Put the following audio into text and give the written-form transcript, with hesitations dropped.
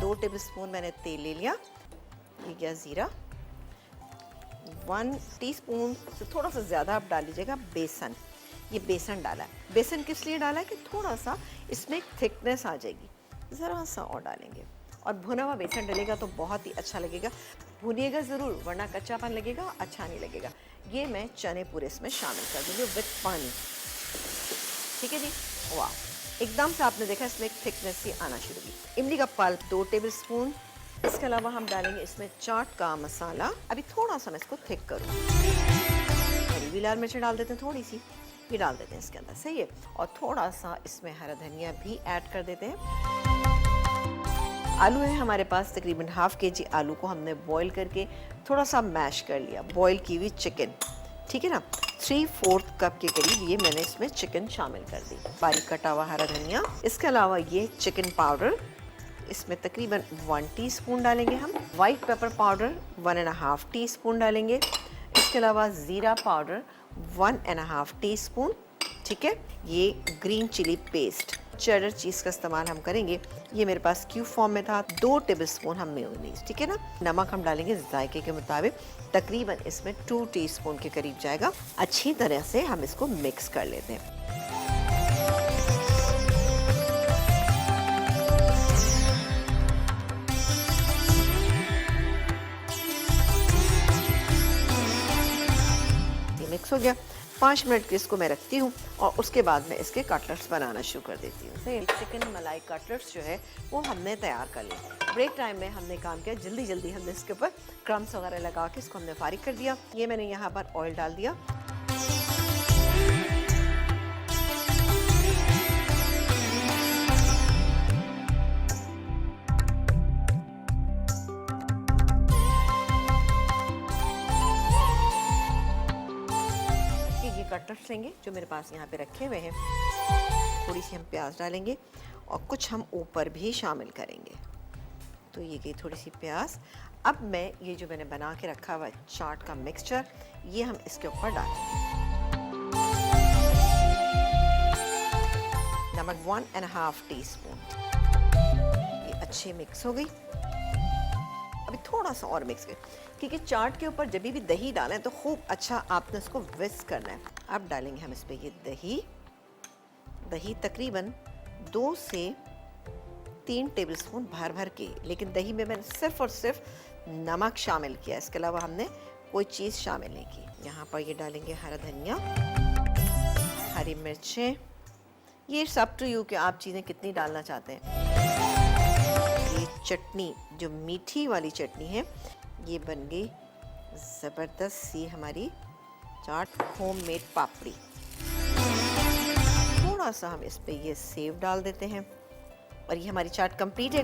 2 tablespoon मैंने तेल ले लिया। ये गया ज़ीरा। 1 टीस्पून से थोड़ा सा ज़्यादा आप डाल लीजिएगा बेसन। ये बेसन डाला है। बेसन किस लिए डाला है कि थोड़ा सा इसमें थिकनेस आ जाएगी। ज़रा सा और डालेंगे और भुना हुआ बेसन डलेगा तो बहुत ही अच्छा लगेगा। भुनिएगा ज़रूर वरना कच्चापन लगेगा, अच्छा नहीं लगेगा। ये मैं चने पूरे इसमें शामिल कर दूँगी विद पानी। ठीक है जी, वाह, एकदम से आपने देखा इसमें एक थिकनेस सी आना शुरू की। इमली का पल्प 2 टेबलस्पून। इसके अलावा हम डालेंगे इसमें चाट का मसाला। अभी थोड़ा सा मैं इसको थिक करूँ। हरी भी लाल मिर्च डाल देते हैं, थोड़ी सी ये डाल देते हैं इसके अंदर, सही है। और थोड़ा सा इसमें हरा धनिया भी ऐड कर देते हैं। आलू है हमारे पास, तकरीबन ½ kg आलू को हमने बॉईल करके थोड़ा सा मैश कर लिया। बॉईल की हुई चिकन, ठीक है ना, 3/4 कप के करीब ये मैंने इसमें चिकन शामिल कर दी। बारीक कटा हुआ हरा धनिया। इसके अलावा ये चिकन पाउडर, इसमें तकरीबन 1 टीस्पून डालेंगे हम। वाइट पेपर पाउडर 1.5 टीस्पून डालेंगे। इसके अलावा ज़ीरा पाउडर 1.5 टीस्पून, ठीक है। ये green chilli paste, cheddar cheese का इस्तेमाल हम करेंगे। ये मेरे पास क्यूब फॉर्म में था। 2 टेबलस्पून हम मेयोनीज, ठीक है ना। नमक हम डालेंगे जायके के मुताबिक, तकरीबन इसमें 2 टीस्पून के करीब जाएगा। अच्छी तरह से हम इसको मिक्स कर लेते हैं। ये मिक्स हो गया। 5 मिनट के इसको मैं रखती हूँ और उसके बाद मैं इसके कटलेट्स बनाना शुरू कर देती हूँ। चिकन मलाई कटलेट्स जो है वो हमने तैयार कर लिया। ब्रेक टाइम में हमने काम किया, जल्दी जल्दी हमने इसके ऊपर क्रम्स वगैरह लगा के इसको हमने फारिग कर दिया। ये मैंने यहाँ पर ऑयल डाल दिया। कटलेट्स लेंगे जो मेरे पास यहाँ पे रखे हुए हैं। थोड़ी सी हम प्याज डालेंगे और कुछ हम ऊपर भी शामिल करेंगे। तो ये गई थोड़ी सी प्याज। अब मैं ये जो मैंने बना के रखा हुआ चाट का मिक्सचर, ये हम इसके ऊपर डालेंगे। नमक 1.5 टीस्पून। ये अच्छे मिक्स हो गई। अभी थोड़ा सा और मिक्स करें क्योंकि चाट के ऊपर जब भी दही डालें तो खूब अच्छा आपने इसको विस्क करना है। अब डालेंगे हम इस पर ये दही तकरीबन 2 से 3 टेबलस्पून भर भर के, लेकिन दही में मैंने सिर्फ और सिर्फ नमक शामिल किया, इसके अलावा हमने कोई चीज़ शामिल नहीं की। यहाँ पर ये डालेंगे हरा धनिया, हरी मिर्चें। ये सब टू यू कि आप चीज़ें कितनी डालना चाहते हैं। ये चटनी जो मीठी वाली चटनी है, ये बन गई ज़बरदस्त सी हमारी चाट होममेड पापड़ी। थोड़ा सा हम इस पे ये सेव डाल देते हैं और ये हमारी चाट कंप्लीट है।